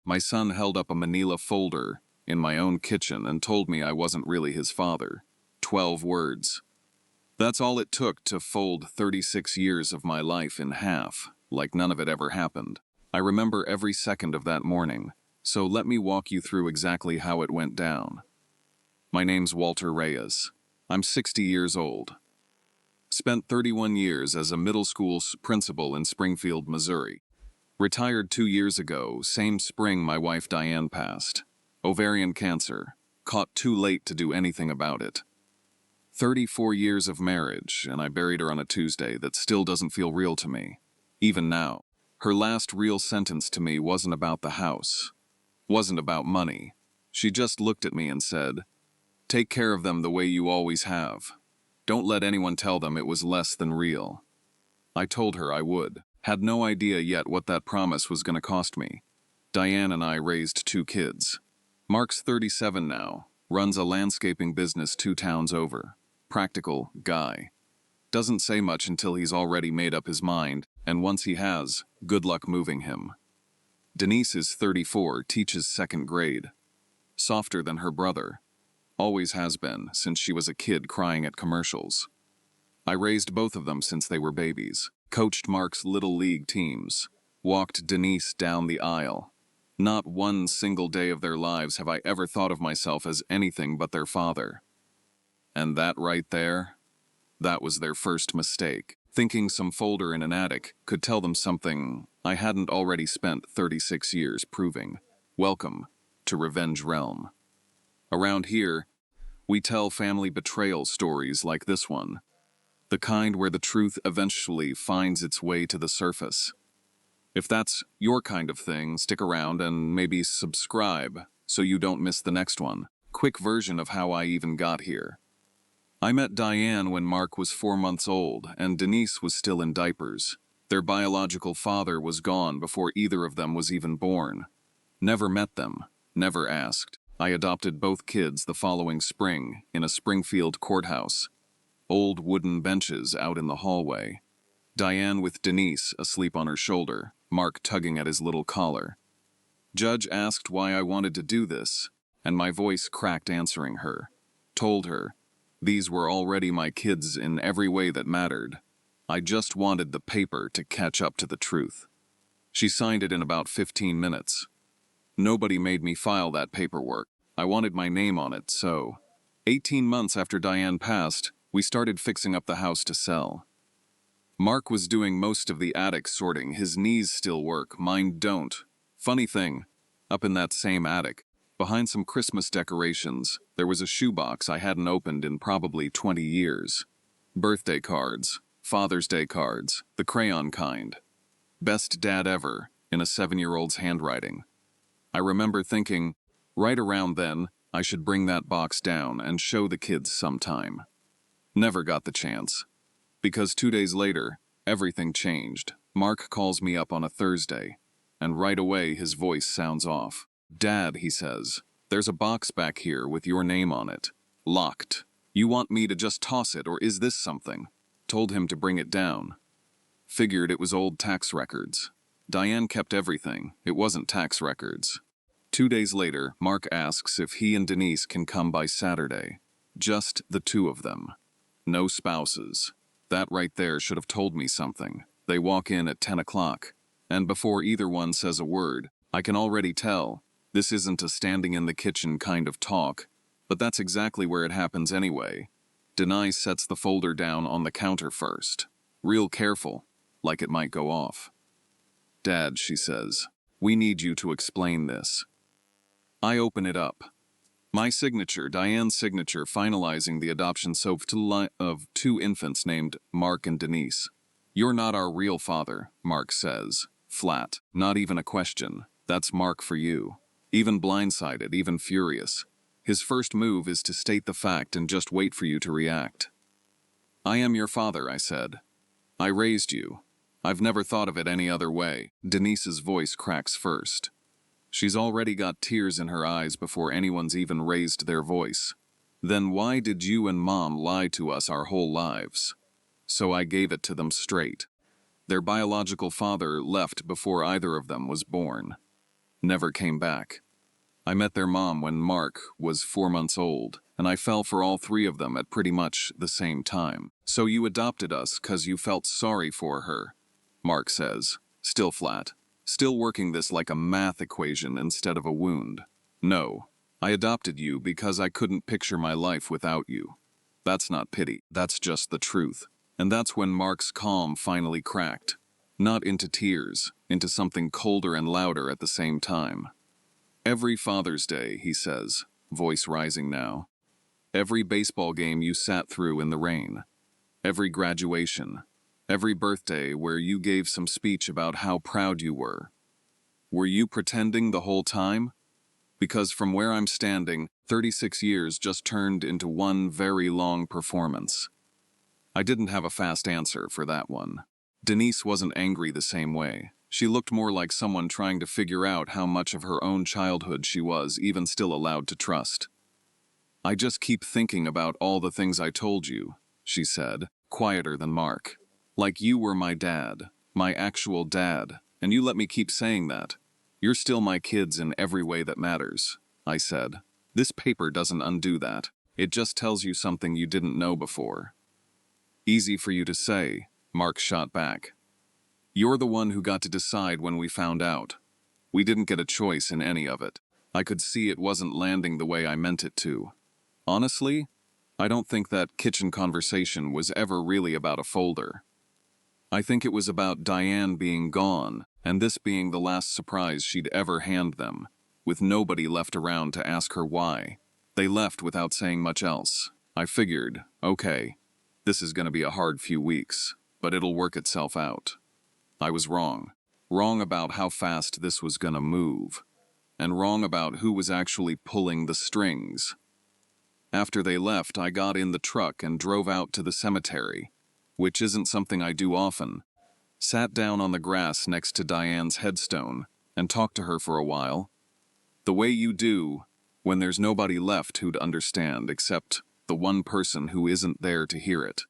My son held up a manila folder in my own kitchen and told me I wasn't really his father. 12 words. That's all it took to fold 36 years of my life in half, like none of it ever happened. I remember every second of that morning, so let me walk you through exactly how it went down. My name's Walter Reyes. I'm 60 years old. Spent 31 years as a middle school principal in Springfield, Missouri. Retired 2 years ago, same spring my wife Diane passed. Ovarian cancer. Caught too late to do anything about it. 34 years of marriage, and I buried her on a Tuesday that still doesn't feel real to me. Even now. Her last real sentence to me wasn't about the house. Wasn't about money. She just looked at me and said, "Take care of them the way you always have. Don't let anyone tell them it was less than real." I told her I would. Had no idea yet what that promise was going to cost me. Diane and I raised 2 kids. Mark's 37 now, runs a landscaping business 2 towns over. Practical guy. Doesn't say much until he's already made up his mind, and once he has, good luck moving him. Denise is 34, teaches 2nd grade. Softer than her brother. Always has been, since she was a kid crying at commercials. I raised both of them since they were babies. Coached Mark's little league teams. Walked Denise down the aisle. Not one single day of their lives have I ever thought of myself as anything but their father. And that right there, that was their first mistake. Thinking some folder in an attic could tell them something I hadn't already spent 36 years proving. Welcome to Revenge Realm. Around here, we tell family betrayal stories like this one. The kind where the truth eventually finds its way to the surface. If that's your kind of thing, stick around and maybe subscribe so you don't miss the next one. Quick version of how I even got here. I met Diane when Mark was 4 months old and Denise was still in diapers. Their biological father was gone before either of them was even born. Never met them, never asked. I adopted both kids the following spring in a Springfield courthouse. Old wooden benches out in the hallway. Diane with Denise asleep on her shoulder, Mark tugging at his little collar. Judge asked why I wanted to do this, and my voice cracked answering her. Told her, these were already my kids in every way that mattered. I just wanted the paper to catch up to the truth. She signed it in about 15 minutes. Nobody made me file that paperwork. I wanted my name on it, so 18 months after Diane passed, we started fixing up the house to sell. Mark was doing most of the attic sorting. His knees still work, mine don't. Funny thing, up in that same attic, behind some Christmas decorations, there was a shoebox I hadn't opened in probably 20 years. Birthday cards, Father's Day cards, the crayon kind. Best dad ever, in a 7-year-old's handwriting. I remember thinking, right around then, I should bring that box down and show the kids sometime. Never got the chance. Because 2 days later, everything changed. Mark calls me up on a Thursday, and right away his voice sounds off. "Dad," he says, "there's a box back here with your name on it. Locked. You want me to just toss it, or is this something?" Told him to bring it down. Figured it was old tax records. Diane kept everything. It wasn't tax records. 2 days later, Mark asks if he and Denise can come by Saturday. Just the 2 of them. No spouses. That right there should have told me something. They walk in at 10 o'clock, and before either one says a word, I can already tell this isn't a standing in the kitchen kind of talk, but that's exactly where it happens anyway. Denise sets the folder down on the counter first. Real careful, like it might go off. "Dad," she says, "we need you to explain this." I open it up. My signature, Diane's signature, finalizing the adoption of 2 infants named Mark and Denise. "You're not our real father," Mark says. Flat. Not even a question. That's Mark for you. Even blindsided, even furious. His first move is to state the fact and just wait for you to react. "I am your father," I said. "I raised you. I've never thought of it any other way." Denise's voice cracks first. She's already got tears in her eyes before anyone's even raised their voice. "Then why did you and Mom lie to us our whole lives?" So I gave it to them straight. Their biological father left before either of them was born. never came back. I met their mom when Mark was 4 months old, and I fell for all three of them at pretty much the same time. So you adopted us 'cause you felt sorry for her, Mark says, still flat, still working this like a math equation instead of a wound. No, I adopted you because I couldn't picture my life without you. That's not pity, that's just the truth. And that's when Mark's calm finally cracked. Not into tears, into something colder and louder at the same time. Every Father's Day, he says, voice rising now. Every baseball game you sat through in the rain. Every graduation. Every birthday where you gave some speech about how proud you were. Were you pretending the whole time? Because from where I'm standing, 36 years just turned into one very long performance. I didn't have a fast answer for that one. Denise wasn't angry the same way. She looked more like someone trying to figure out how much of her own childhood she was even still allowed to trust. I just keep thinking about all the things I told you, she said, quieter than Mark. Like you were my dad, my actual dad, and you let me keep saying that. You're still my kids in every way that matters, I said. This paper doesn't undo that. It just tells you something you didn't know before. Easy for you to say, Mark shot back. You're the one who got to decide when we found out. We didn't get a choice in any of it. I could see it wasn't landing the way I meant it to. Honestly, I don't think that kitchen conversation was ever really about a folder. I think it was about Diane being gone, and this being the last surprise she'd ever hand them, with nobody left around to ask her why. They left without saying much else. I figured, okay, this is going to be a hard few weeks, but it'll work itself out. I was wrong. Wrong about how fast this was going to move, and wrong about who was actually pulling the strings. After they left, I got in the truck and drove out to the cemetery, which isn't something I do often. Sat down on the grass next to Diane's headstone and talked to her for a while. The way you do when there's nobody left who'd understand except the one person who isn't there to hear it.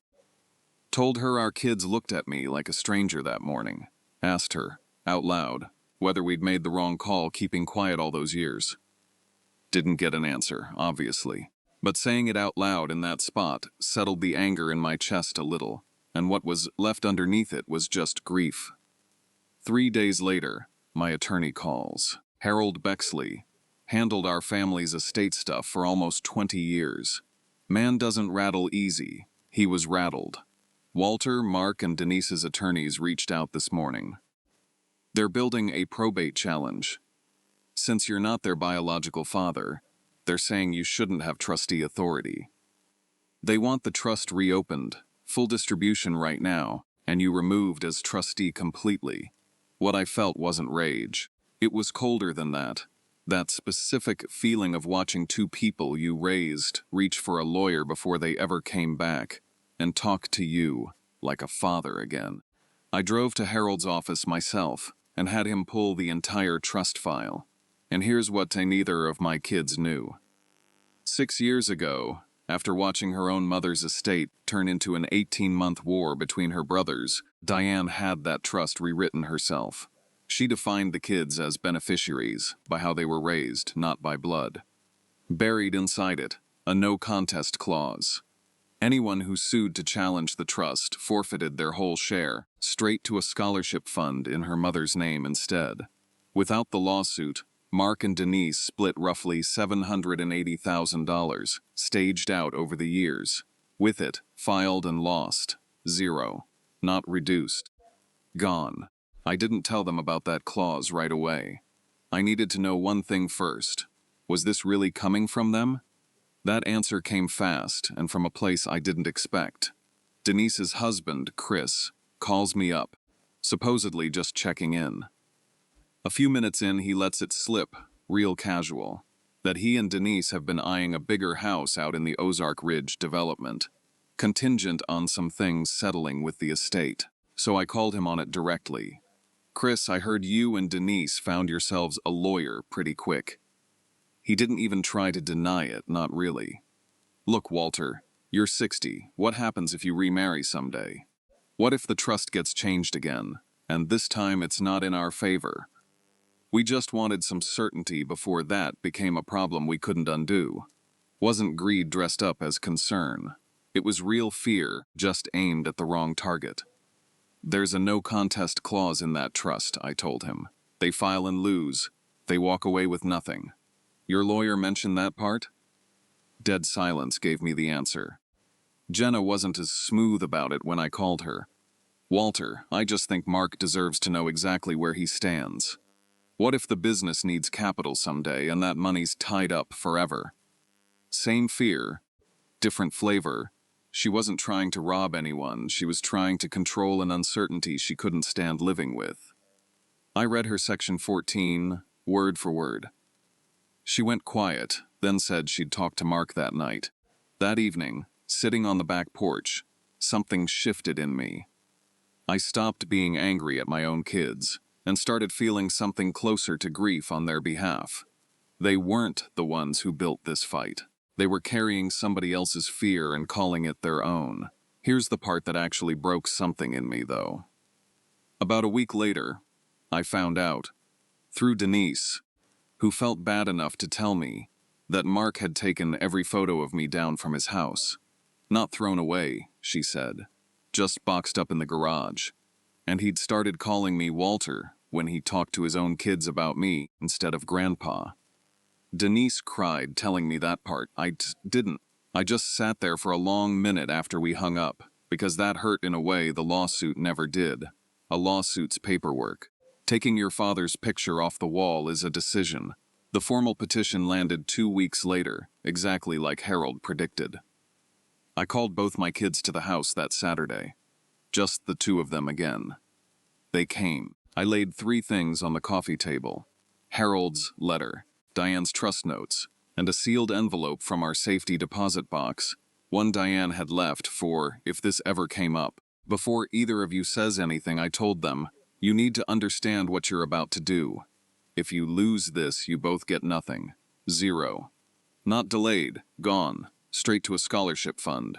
Told her our kids looked at me like a stranger that morning. Asked her, out loud, whether we'd made the wrong call keeping quiet all those years. Didn't get an answer, obviously. But saying it out loud in that spot settled the anger in my chest a little, and what was left underneath it was just grief. 3 days later, my attorney calls. Harold Bexley handled our family's estate stuff for almost 20 years. Man doesn't rattle easy. He was rattled. Walter, Mark, and Denise's attorneys reached out this morning. They're building a probate challenge. Since you're not their biological father, they're saying you shouldn't have trustee authority. They want the trust reopened, full distribution right now, and you removed as trustee completely. What I felt wasn't rage. It was colder than that. That specific feeling of watching two people you raised reach for a lawyer before they ever came back and talk to you like a father again. I drove to Harold's office myself and had him pull the entire trust file. And here's what neither of my kids knew. 6 years ago, after watching her own mother's estate turn into an 18-month war between her brothers, Diane had that trust rewritten herself. She defined the kids as beneficiaries by how they were raised, not by blood. Buried inside it, a no-contest clause. Anyone who sued to challenge the trust forfeited their whole share, straight to a scholarship fund in her mother's name instead. Without the lawsuit, Mark and Denise split roughly $780,000, staged out over the years. With it, filed and lost. 0. Not reduced. Gone. I didn't tell them about that clause right away. I needed to know one thing first. Was this really coming from them? That answer came fast and from a place I didn't expect. Denise's husband, Chris, calls me up, supposedly just checking in. A few minutes in, he lets it slip, real casual, that he and Denise have been eyeing a bigger house out in the Ozark Ridge development, contingent on some things settling with the estate. So I called him on it directly. Chris, I heard you and Denise found yourselves a lawyer pretty quick. He didn't even try to deny it, not really. Look, Walter, you're 60. What happens if you remarry someday? What if the trust gets changed again, and this time it's not in our favor? We just wanted some certainty before that became a problem we couldn't undo. Wasn't greed dressed up as concern. It was real fear, just aimed at the wrong target. There's a no contest clause in that trust, I told him. They file and lose. They walk away with nothing. Your lawyer mentioned that part? Dead silence gave me the answer. Jenna wasn't as smooth about it when I called her. Walter, I just think Mark deserves to know exactly where he stands. What if the business needs capital someday and that money's tied up forever? Same fear, different flavor. She wasn't trying to rob anyone, she was trying to control an uncertainty she couldn't stand living with. I read her section 14, word for word. She went quiet, then said she'd talk to Mark that night. That evening, sitting on the back porch, something shifted in me. I stopped being angry at my own kids and started feeling something closer to grief on their behalf. They weren't the ones who built this fight. They were carrying somebody else's fear and calling it their own. Here's the part that actually broke something in me, though. About a week later, I found out, through Denise, who felt bad enough to tell me, that Mark had taken every photo of me down from his house. Not thrown away, she said, just boxed up in the garage. And he'd started calling me Walter when he talked to his own kids about me instead of Grandpa. Denise cried, telling me that part. I didn't. I just sat there for a long minute after we hung up, because that hurt in a way the lawsuit never did. A lawsuit's paperwork. Taking your father's picture off the wall is a decision. The formal petition landed 2 weeks later, exactly like Harold predicted. I called both my kids to the house that Saturday. Just the two of them again. They came. I laid 3 things on the coffee table. Harold's letter, Diane's trust notes, and a sealed envelope from our safety deposit box. One Diane had left for if this ever came up. Before either of you says anything, I told them, you need to understand what you're about to do. If you lose this, you both get nothing. 0. Not delayed, gone, straight to a scholarship fund.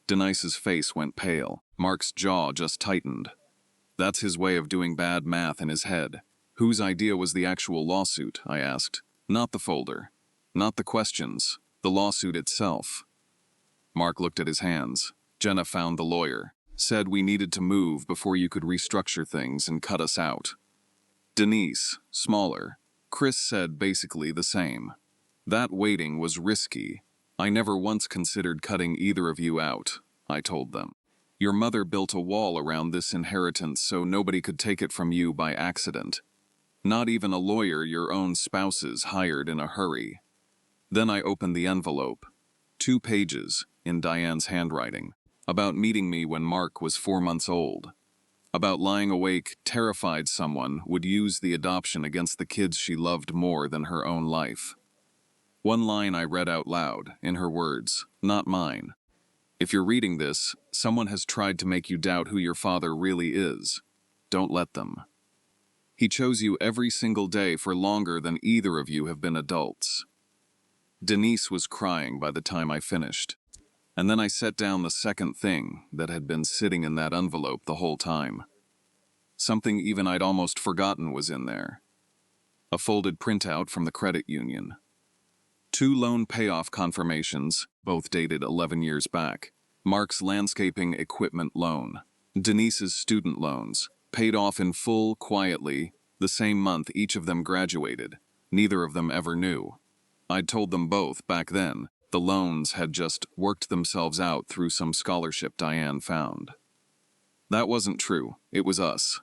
Denise's face went pale. Mark's jaw just tightened. That's his way of doing bad math in his head. Whose idea was the actual lawsuit, I asked. Not the folder. Not the questions. The lawsuit itself. Mark looked at his hands. Jenna found the lawyer. Said we needed to move before you could restructure things and cut us out. Denise, smaller. Chris said basically the same. That waiting was risky. I never once considered cutting either of you out, I told them. Your mother built a wall around this inheritance so nobody could take it from you by accident. Not even a lawyer your own spouses hired in a hurry. Then I opened the envelope. 2 pages, in Diane's handwriting, about meeting me when Mark was 4 months old. About lying awake, terrified someone would use the adoption against the kids she loved more than her own life. One line I read out loud, in her words, not mine. If you're reading this, someone has tried to make you doubt who your father really is. Don't let them. He chose you every single day for longer than either of you have been adults. Denise was crying by the time I finished. And then I set down the second thing that had been sitting in that envelope the whole time. Something even I'd almost forgotten was in there. A folded printout from the credit union. 2 loan payoff confirmations, both dated 11 years back. Mark's landscaping equipment loan. Denise's student loans, paid off in full quietly, the same month each of them graduated. Neither of them ever knew. I'd told them both back then. The loans had just worked themselves out through some scholarship Diane found. That wasn't true. It was us.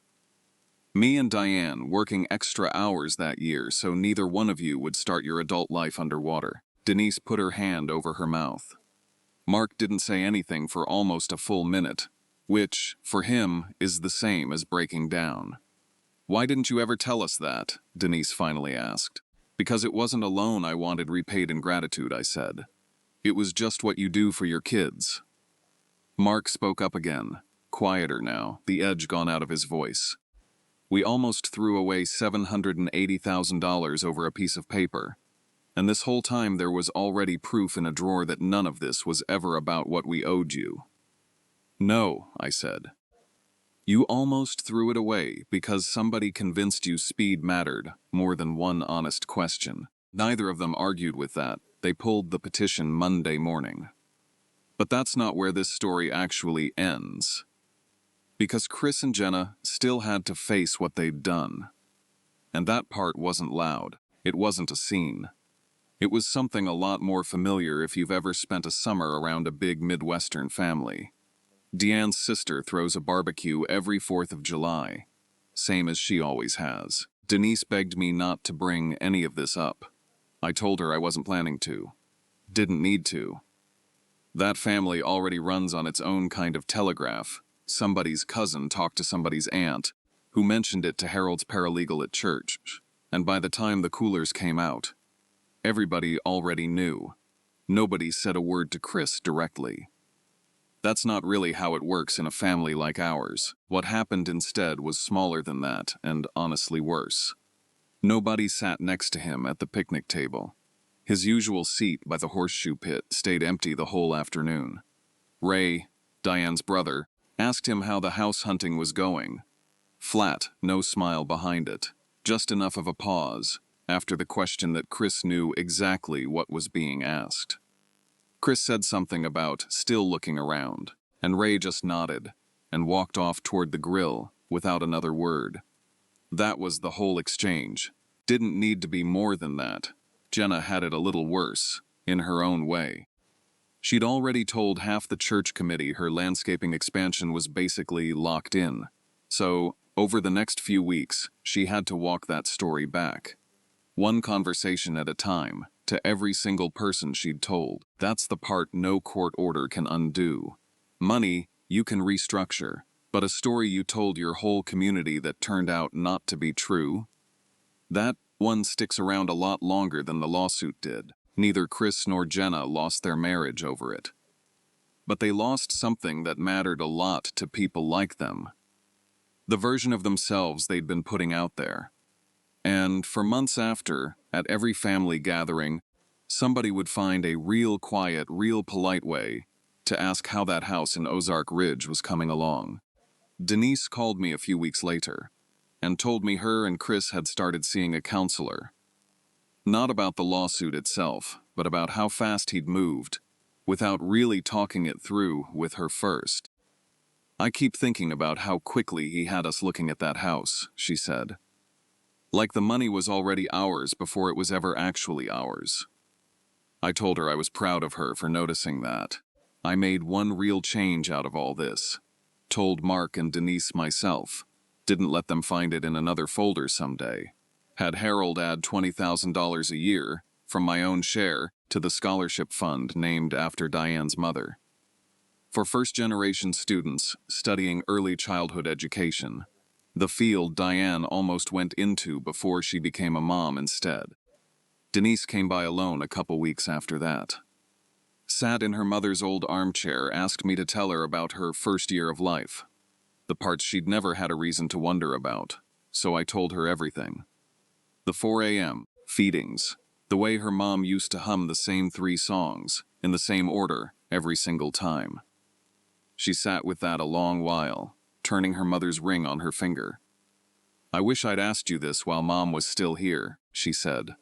Me and Diane working extra hours that year so neither one of you would start your adult life underwater. Denise put her hand over her mouth. Mark didn't say anything for almost a full minute, which, for him, is the same as breaking down. Why didn't you ever tell us that? Denise finally asked. Because it wasn't a loan I wanted repaid in gratitude, I said. It was just what you do for your kids. Mark spoke up again, quieter now, the edge gone out of his voice. We almost threw away $780,000 over a piece of paper, and this whole time there was already proof in a drawer that none of this was ever about what we owed you. No, I said. You almost threw it away because somebody convinced you speed mattered more than one honest question. Neither of them argued with that. They pulled the petition Monday morning. But that's not where this story actually ends. Because Chris and Jenna still had to face what they'd done. And that part wasn't loud. It wasn't a scene. It was something a lot more familiar if you've ever spent a summer around a big Midwestern family. Deanne's sister throws a barbecue every 4th of July, same as she always has. Denise begged me not to bring any of this up. I told her I wasn't planning to. Didn't need to. That family already runs on its own kind of telegraph. Somebody's cousin talked to somebody's aunt, who mentioned it to Harold's paralegal at church, and by the time the coolers came out, everybody already knew. Nobody said a word to Chris directly. That's not really how it works in a family like ours. What happened instead was smaller than that, and honestly worse. Nobody sat next to him at the picnic table. His usual seat by the horseshoe pit stayed empty the whole afternoon. Ray, Diane's brother, asked him how the house hunting was going. Flat, no smile behind it. Just enough of a pause after the question that Chris knew exactly what was being asked. Chris said something about still looking around, and Ray just nodded and walked off toward the grill without another word. That was the whole exchange. Didn't need to be more than that. Jenna had it a little worse, in her own way. She'd already told half the church committee her landscaping expansion was basically locked in. So, over the next few weeks, she had to walk that story back. One conversation at a time, to every single person she'd told. That's the part no court order can undo. Money, you can restructure, but a story you told your whole community that turned out not to be true? That one sticks around a lot longer than the lawsuit did. Neither Chris nor Jenna lost their marriage over it. But they lost something that mattered a lot to people like them. The version of themselves they'd been putting out there. And for months after, at every family gathering, somebody would find a real quiet, real polite way to ask how that house in Ozark Ridge was coming along. Denise called me a few weeks later and told me her and Chris had started seeing a counselor. Not about the lawsuit itself, but about how fast he'd moved, without really talking it through with her first. I keep thinking about how quickly he had us looking at that house, she said. Like the money was already ours before it was ever actually ours. I told her I was proud of her for noticing that. I made one real change out of all this. Told Mark and Denise myself. Didn't let them find it in another folder someday. Had Harold add $20,000 a year, from my own share, to the scholarship fund named after Diane's mother. For first-generation students studying early childhood education, the field Diane almost went into before she became a mom instead. Denise came by alone a couple weeks after that. Sat in her mother's old armchair, asked me to tell her about her first year of life. The parts she'd never had a reason to wonder about, so I told her everything. The 4 a.m. feedings, the way her mom used to hum the same 3 songs, in the same order, every single time. She sat with that a long while, turning her mother's ring on her finger. I wish I'd asked you this while Mom was still here, she said.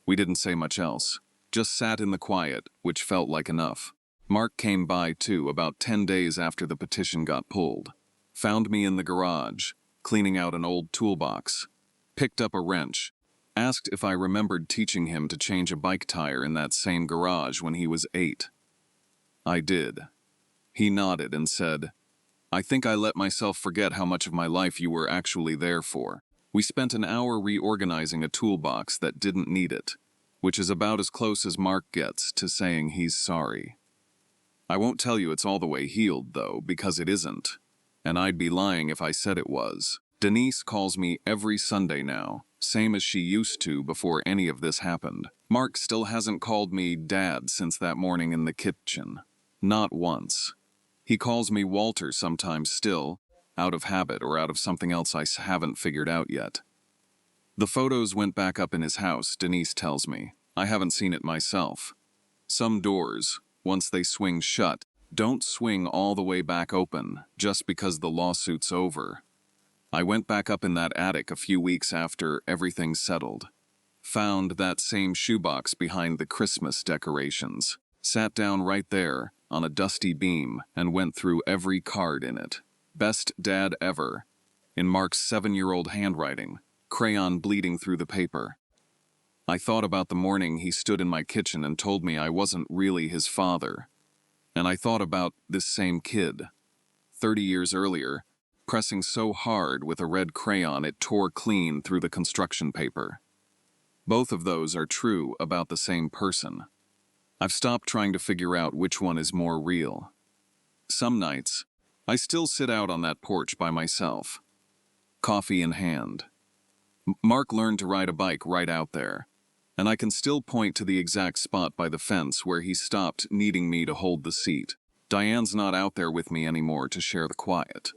We didn't say much else, just sat in the quiet, which felt like enough. Mark came by too about 10 days after the petition got pulled. Found me in the garage, cleaning out an old toolbox. Picked up a wrench. Asked if I remembered teaching him to change a bike tire in that same garage when he was 8. I did. He nodded and said, I think I let myself forget how much of my life you were actually there for. We spent an hour reorganizing a toolbox that didn't need it, which is about as close as Mark gets to saying he's sorry. I won't tell you it's all the way healed, though, because it isn't, and I'd be lying if I said it was. Denise calls me every Sunday now, same as she used to before any of this happened. Mark still hasn't called me Dad since that morning in the kitchen. Not once. He calls me Walter sometimes still, out of habit or out of something else I haven't figured out yet. The photos went back up in his house, Denise tells me. I haven't seen it myself. Some doors, once they swing shut, Don't swing all the way back open just because the lawsuit's over. I went back up in that attic a few weeks after everything settled. Found that same shoebox behind the Christmas decorations. Sat down right there on a dusty beam and went through every card in it. Best dad ever, in Mark's 7-year-old handwriting, crayon bleeding through the paper. I thought about the morning he stood in my kitchen and told me I wasn't really his father. And I thought about this same kid, 30 years earlier, pressing so hard with a red crayon it tore clean through the construction paper. Both of those are true about the same person. I've stopped trying to figure out which one is more real. Some nights, I still sit out on that porch by myself, coffee in hand. Mark learned to ride a bike right out there, and I can still point to the exact spot by the fence where he stopped needing me to hold the seat. Diane's not out there with me anymore to share the quiet.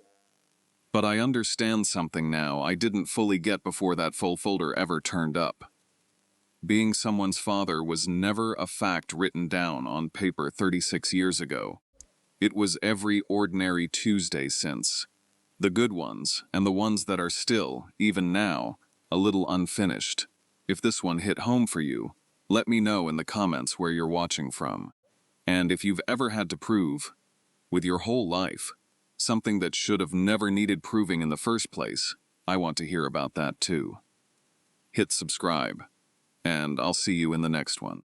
But I understand something now I didn't fully get before that full folder ever turned up. Being someone's father was never a fact written down on paper 36 years ago. It was every ordinary Tuesday since. The good ones, and the ones that are still, even now, a little unfinished. If this one hit home for you, let me know in the comments where you're watching from. And if you've ever had to prove, with your whole life, something that should have never needed proving in the first place, I want to hear about that too. Hit subscribe, and I'll see you in the next one.